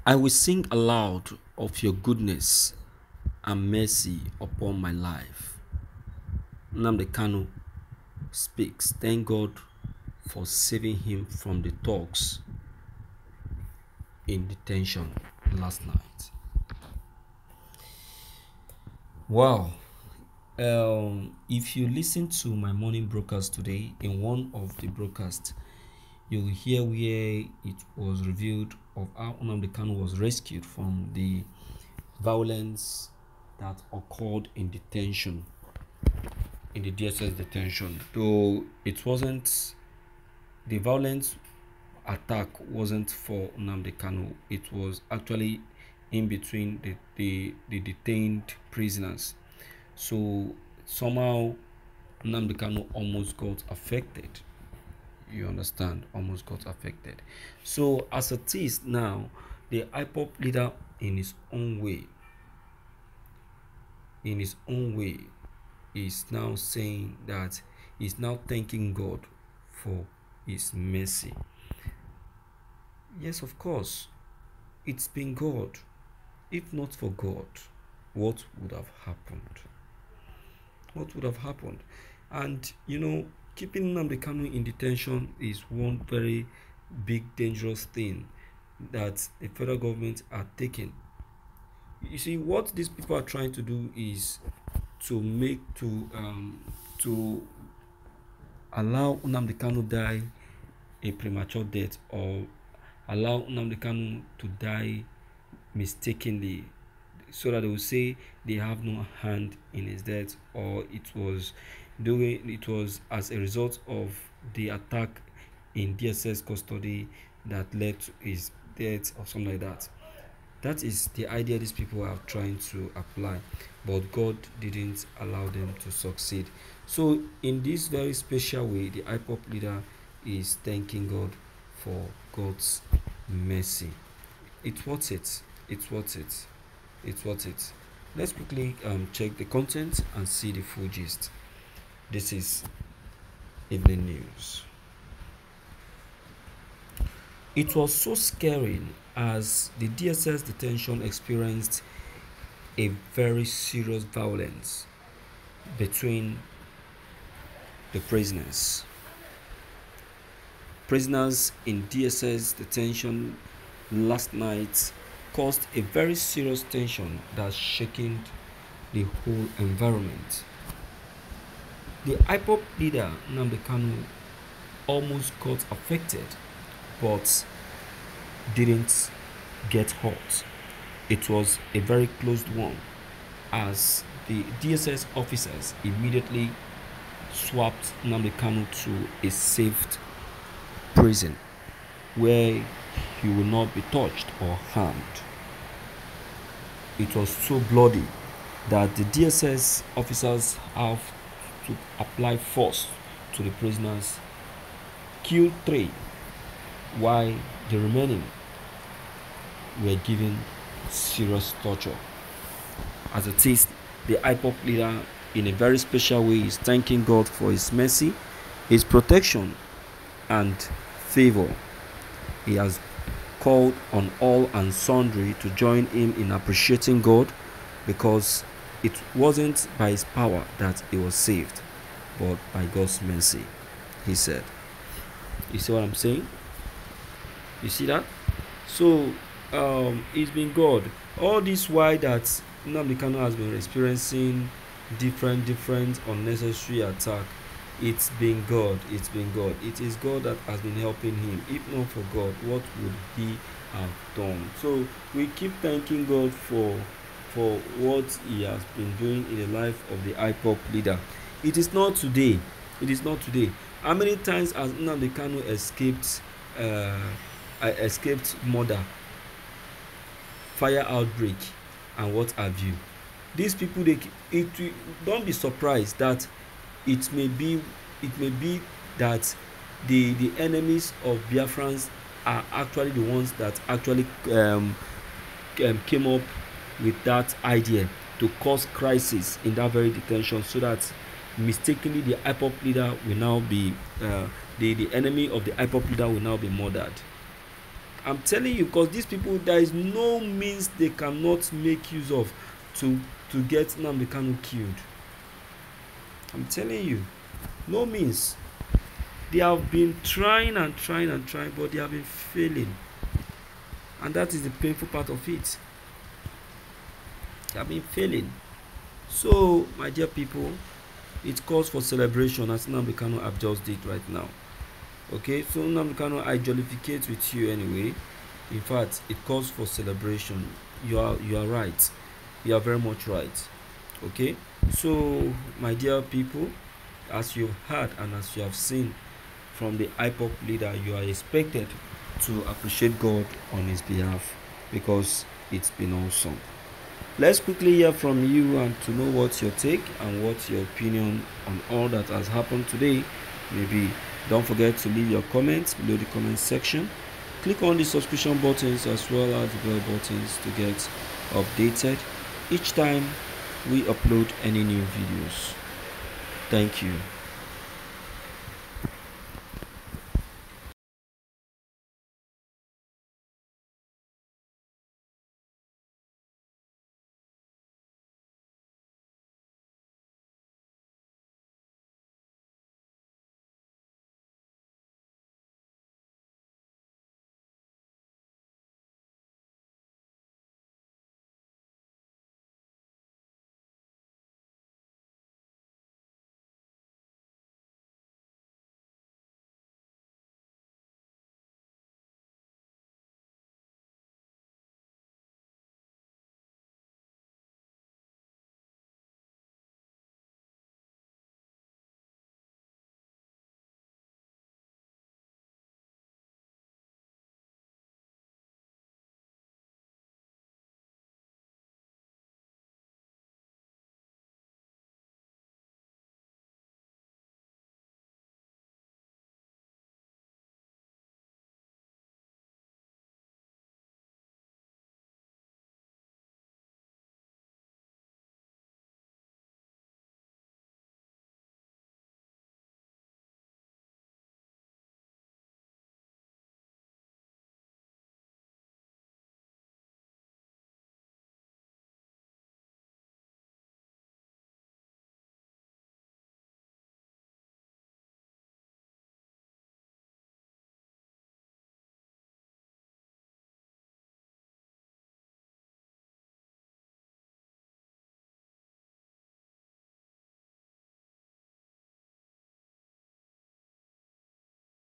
I will sing aloud of your goodness and mercy upon my life. Nnamdi Kanu speaks. Thank God for saving him from the Thūgs in detention last night. Wow. If you listen to my morning broadcast today, in one of the broadcasts, you will hear where it was revealed of how Nnamdi Kanu was rescued from the violence that occurred in detention, in the DSS detention. Though it wasn't, the violence attack wasn't for Nnamdi Kanu, it was actually in between the detained prisoners. So somehow Nnamdi Kanu almost got affected. You understand? Almost got affected. So as it is now, the IPOB leader in his own way is now saying that he's now thanking God for his mercy. Yes, of course, it's been God. If not for God, what would have happened? What would have happened? And you know, keeping Nnamdi Kanu in detention is one very big dangerous thing that the federal government are taking. You see, what these people are trying to do is to allow Nnamdi Kanu die a premature death, or allow Nnamdi Kanu to die mistakenly, so that they will say they have no hand in his death, or it was as a result of the attack in DSS custody that led to his death, or something like that. That is the idea these people are trying to apply, but God didn't allow them to succeed. So in this very special way, the IPOB leader is thanking God for God's mercy. It's worth it. It's worth it. It's worth it. Let's quickly check the content and see the full gist. This is evening news. It was so scaring as the DSS detention experienced a very serious violence between the prisoners. Prisoners in DSS detention last night caused a very serious tension that shaken the whole environment. The IPOB leader Nnamdi Kanu almost got affected, but didn't get hurt. It was a very closed one, as the DSS officers immediately swapped Nnamdi Kanu to a safe prison where he will not be touched or harmed. It was so bloody that the DSS officers have to apply force to the prisoners, kill 3, while the remaining were given serious torture. As it is, the IPOB leader in a very special way is thanking God for his mercy, his protection and favor. He has called on all and sundry to join him in appreciating God, because it wasn't by his power that he was saved, but by God's mercy, he said. You see what I'm saying? You see that? So it's been God. All this while that Nnamdi Kanu has been experiencing different unnecessary attack, it's been God. It's been God. It is God that has been helping him. If not for God, what would he have done? So we keep thanking God for what he has been doing in the life of the IPOB leader. It is not today. It is not today. How many times has Nnamdi Kanu escaped murder, fire outbreak, and what have you? These people, don't be surprised that it may be that the enemies of Biafrans are actually the ones that actually came up with that idea to cause crisis in that very detention, so that mistakenly the IPOB leader will now be the enemy of the IPOB leader will now be murdered. I'm telling you, because these people, there is no means they cannot make use of to get Nnamdi Kanu killed. I'm telling you, no means. They have been trying and trying and trying, but they have been failing. And that is the painful part of it. They have been failing. So, my dear people, it calls for celebration, as Nnamdi Kanu have just did right now. Okay, so Nnamdi Kanu, I jollificate with you anyway. In fact, it calls for celebration. You are right. You are very much right. Okay, so my dear people, as you've heard and as you have seen from the IPOC leader, you are expected to appreciate God on his behalf, because it's been awesome. Let's quickly hear from you and to know what's your take and what's your opinion on all that has happened today. Maybe don't forget to leave your comments below the comment section. Click on the subscription buttons as well as the bell buttons to get updated each time we upload any new videos. Thank you.